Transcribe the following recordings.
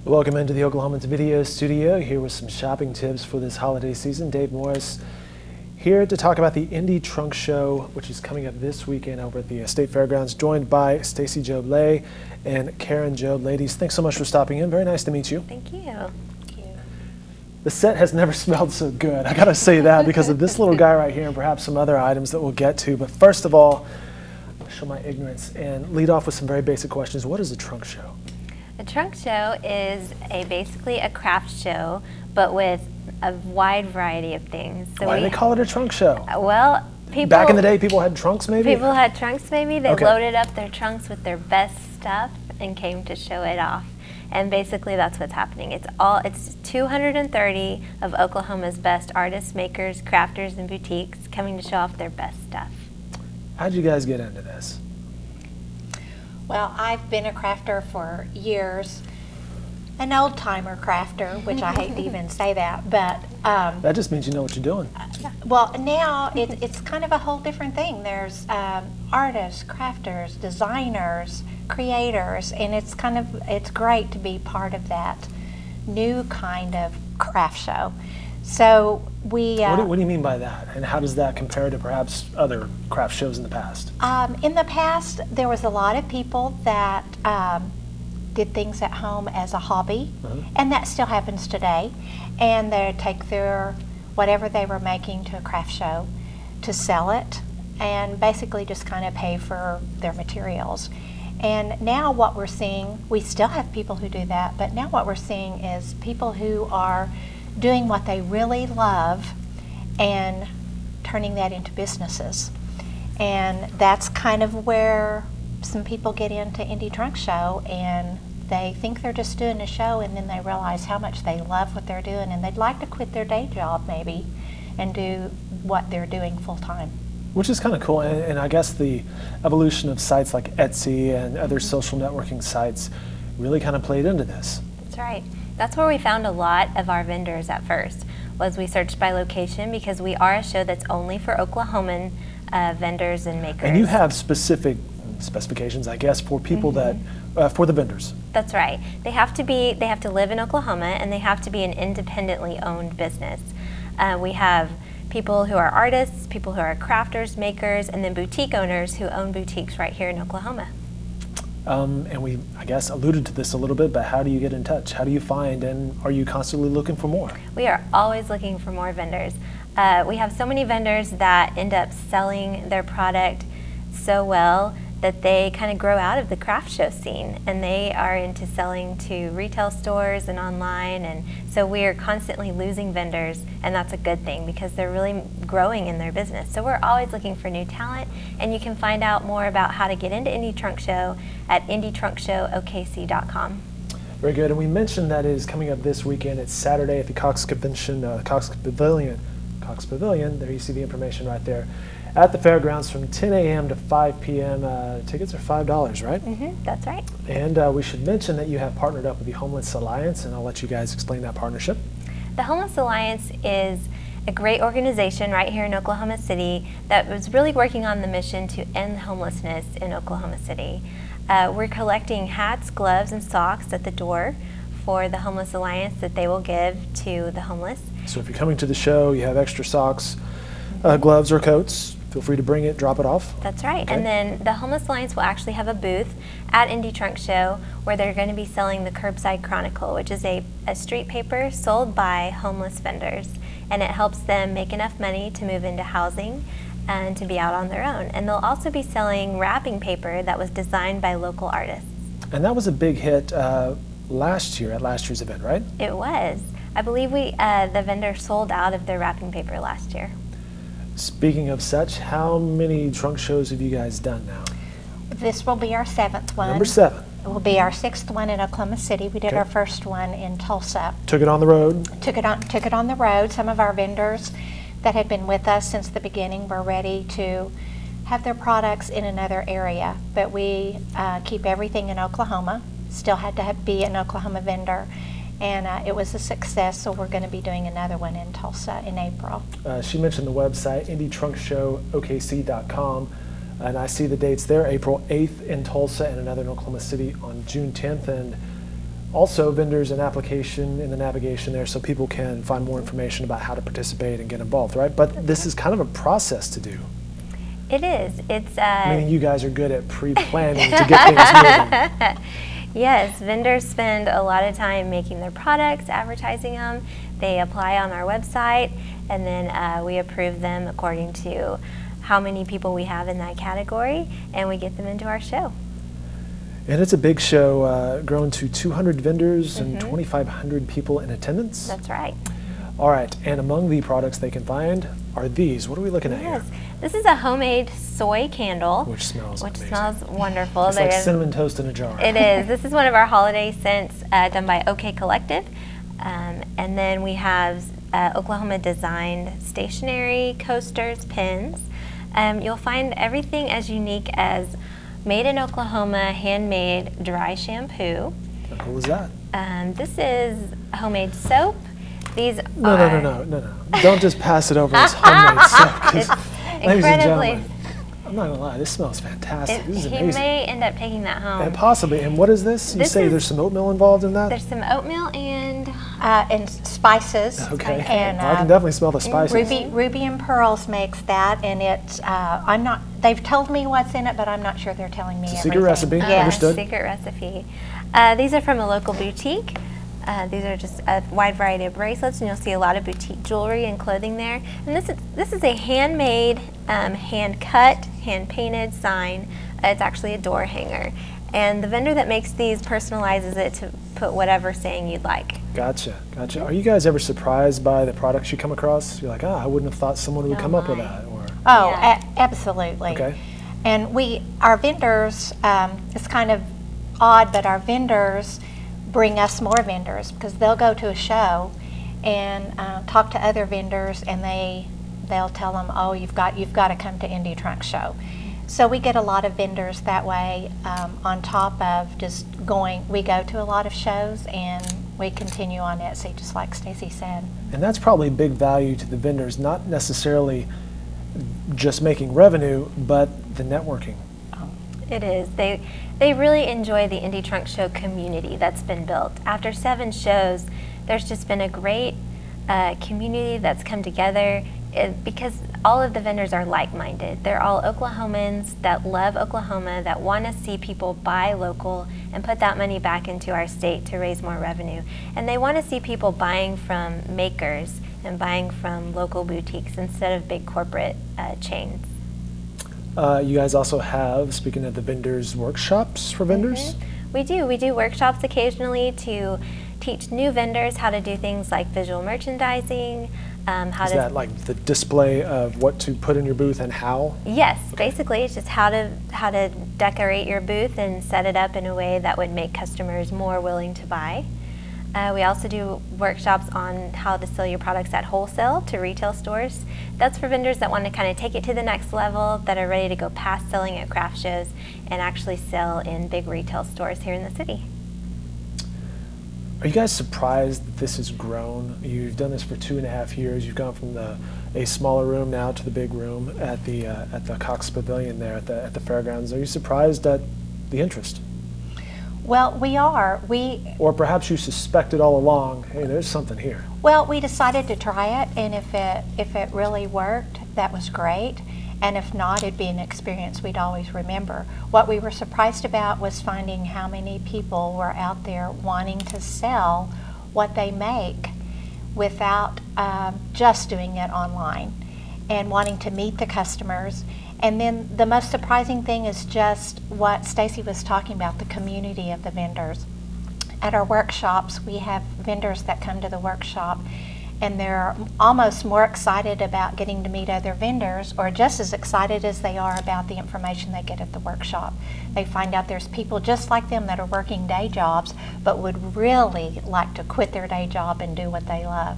Welcome into the Oklahoman's video studio, here with some shopping tips for this holiday season. Dave Morris here to talk about the Indy Trunk Show, which is coming up this weekend over at the State Fairgrounds, joined by Stacy Job-Lay and Karen Job. Ladies, thanks so much for stopping in. Very nice to meet you. Thank you. Thank you. The set has never smelled so good. I gotta say that because of this little guy right here and perhaps some other items that we'll get to. But first of all, I'll show my ignorance and lead off with some very basic questions. What is a trunk show? A trunk show is basically a craft show, but with a wide variety of things. So why do they call it a trunk show? Well, people back in the day, people had trunks maybe? People had trunks maybe. They loaded up their trunks with their best stuff and came to show it off. And basically that's what's happening. It's 230 of Oklahoma's best artists, makers, crafters, and boutiques coming to show off their best stuff. How'd you guys get into this? Well, I've been a crafter for years, an old-timer crafter, which I hate to even say that, but... that just means you know what you're doing. Well, now it's kind of a whole different thing. There's artists, crafters, designers, creators, and it's great to be part of that new kind of craft show. So we... What do you mean by that? And how does that compare to perhaps other craft shows in the past? In the past, there was a lot of people that did things at home as a hobby, and that still happens today. And they take their whatever they were making to a craft show to sell it, and basically just kind of pay for their materials. And now what we're seeing, we still have people who do that, but now what we're seeing is people who are doing what they really love and turning that into businesses. And that's kind of where some people get into Indy Trunk Show, and they think they're just doing a show, and then they realize how much they love what they're doing, and they'd like to quit their day job maybe and do what they're doing full time. Which is kind of cool, and I guess the evolution of sites like Etsy and other social networking sites really kind of played into this. That's right. That's where we found a lot of our vendors at first, was we searched by location because we are a show that's only for Oklahoman vendors and makers. And you have specific specifications, I guess, for people that, for the vendors. That's right. They have to live in Oklahoma, and they have to be an independently owned business. We have people who are artists, people who are crafters, makers, and then boutique owners who own boutiques right here in Oklahoma. And we, I guess, alluded to this a little bit, but how do you get in touch? How do you find, and are you constantly looking for more? We are always looking for more vendors. We have so many vendors that end up selling their product so well that they kind of grow out of the craft show scene, and they are into selling to retail stores and online, and so we are constantly losing vendors, and that's a good thing because they're really growing in their business. So we're always looking for new talent, and you can find out more about how to get into Indy Trunk Show at indytrunkshowokc.com. Very good, and we mentioned that it is coming up this weekend. It's Saturday at the Cox Pavilion. There you see the information right there. At the fairgrounds from 10 a.m. to 5 p.m. Tickets are $5, right? That's right. And we should mention that you have partnered up with the Homeless Alliance, and I'll let you guys explain that partnership. The Homeless Alliance is a great organization right here in Oklahoma City that was really working on the mission to end homelessness in Oklahoma City. We're collecting hats, gloves, and socks at the door for the Homeless Alliance that they will give to the homeless. So if you're coming to the show, you have extra socks, gloves, or coats, feel free to bring it, drop it off. That's right. Okay. And then the Homeless Alliance will actually have a booth at Indy Trunk Show where they're going to be selling the Curbside Chronicle, which is a street paper sold by homeless vendors. And it helps them make enough money to move into housing and to be out on their own. And they'll also be selling wrapping paper that was designed by local artists. And that was a big hit last year at last year's event, right? It was. I believe the vendor sold out of their wrapping paper last year. Speaking of such, how many trunk shows have you guys done now? This will be our 7th one. Number 7. It will be our 6th one in Oklahoma City. We did our first one in Tulsa. Took it on the road? Took it on the road. Some of our vendors that had been with us since the beginning were ready to have their products in another area, but we keep everything in Oklahoma. Still had to be an Oklahoma vendor, and it was a success, so we're going to be doing another one in Tulsa in April. She mentioned the website, indytrunkshowokc.com, and I see the dates there, April 8th in Tulsa and another in Oklahoma City on June 10th. And Also, vendors and application in the navigation there, so people can find more information about how to participate and get involved, right? But this is kind of a process to do. It is. It's Meaning you guys are good at pre-planning to get things moving. Yes, vendors spend a lot of time making their products, advertising them. They apply on our website, and then we approve them according to how many people we have in that category, and we get them into our show. And it's a big show, grown to 200 vendors and 2,500 people in attendance. That's right. All right, and among the products they can find are these. What are we looking at Yes, here? this is a homemade soy candle, Which smells amazing. smells wonderful. It's like cinnamon toast in a jar. It is. This is one of our holiday scents done by OK Collective. And then we have Oklahoma designed stationery, coasters, pins. You'll find everything as unique as made in Oklahoma, handmade dry shampoo. How cool is that? This is homemade soap. These No. Don't just pass it over as homemade soap. 'Cause, It's ladies and incredibly. gentlemen, I'm not gonna lie, this smells fantastic. This is He amazing. may end up taking that home. And possibly. And what is this? You This say is- there's some oatmeal involved in that? There's some oatmeal and And spices. Okay. And Well, I can definitely smell the spices. Ruby and Pearls makes that, and it's I'm not. They've told me what's in it, but I'm not sure they're telling me It's a everything. secret recipe. Yes. Understood. secret recipe. These are from a local boutique. These are just a wide variety of bracelets, and you'll see a lot of boutique jewelry and clothing there. And this is a handmade, hand-cut, hand-painted sign. It's actually a door hanger. And the vendor that makes these personalizes it to put whatever saying you'd like. Gotcha. Are you guys ever surprised by the products you come across? You're like, I wouldn't have thought someone would Oh come up with my. that. Or Oh, Yeah. Absolutely. Okay. And our vendors, it's kind of odd, but our vendors bring us more vendors because they'll go to a show and talk to other vendors, and they'll tell them, oh, you've got to come to Indie Trunk Show. So we get a lot of vendors that way, on top of just going. We go to a lot of shows and we continue on Etsy, just like Stacy said. And that's probably a big value to the vendors, not necessarily just making revenue, but the networking. It is. They really enjoy the Indie Trunk Show community that's been built. After 7 shows, there's just been a great community that's come together because all of the vendors are like-minded. They're all Oklahomans that love Oklahoma, that want to see people buy local and put that money back into our state to raise more revenue. And they want to see people buying from makers and buying from local boutiques instead of big corporate chains. You guys also have, speaking of the vendors, workshops for vendors? We do. We do workshops occasionally to teach new vendors how to do things like visual merchandising, how Is to... that like the display of what to put in your booth and how? Yes, basically it's just how to decorate your booth and set it up in a way that would make customers more willing to buy. We also do workshops on how to sell your products at wholesale to retail stores. That's for vendors that want to kind of take it to the next level, that are ready to go past selling at craft shows and actually sell in big retail stores here in the city. Are you guys surprised that this has grown? You've done this for 2.5 years. You've gone from a smaller room now to the big room at the Cox Pavilion there at the fairgrounds. Are you surprised at the interest? Well, we are. Or perhaps you suspected all along, hey, there's something here. Well, we decided to try it, and if it really worked, that was great. And if not, it'd be an experience we'd always remember. What we were surprised about was finding how many people were out there wanting to sell what they make without just doing it online and wanting to meet the customers. And then the most surprising thing is just what Stacy was talking about, the community of the vendors. At our workshops, we have vendors that come to the workshop and they're almost more excited about getting to meet other vendors, or just as excited as they are about the information they get at the workshop. They find out there's people just like them that are working day jobs but would really like to quit their day job and do what they love.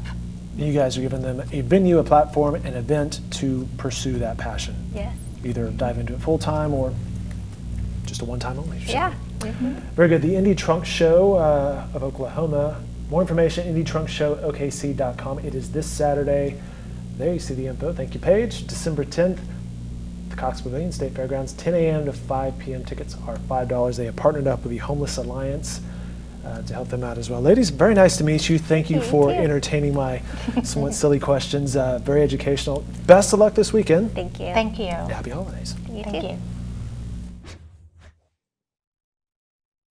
You guys are giving them a venue, a platform, an event to pursue that passion. Yes. Either dive into it full-time or just a one-time only. Yeah. Very good. The Indie Trunk Show of Oklahoma. More information, IndieTrunkShowOKC.com. It is this Saturday. There you see the info. Thank you, Paige. December 10th, the Cox Pavilion, State Fairgrounds, 10 a.m. to 5 p.m. Tickets are $5. They have partnered up with the Homeless Alliance to help them out as well. Ladies, very nice to meet you. Thank you for too. entertaining my somewhat silly questions. Very educational. Best of luck this weekend. Thank you. Thank you. Happy holidays. You Thank too. you.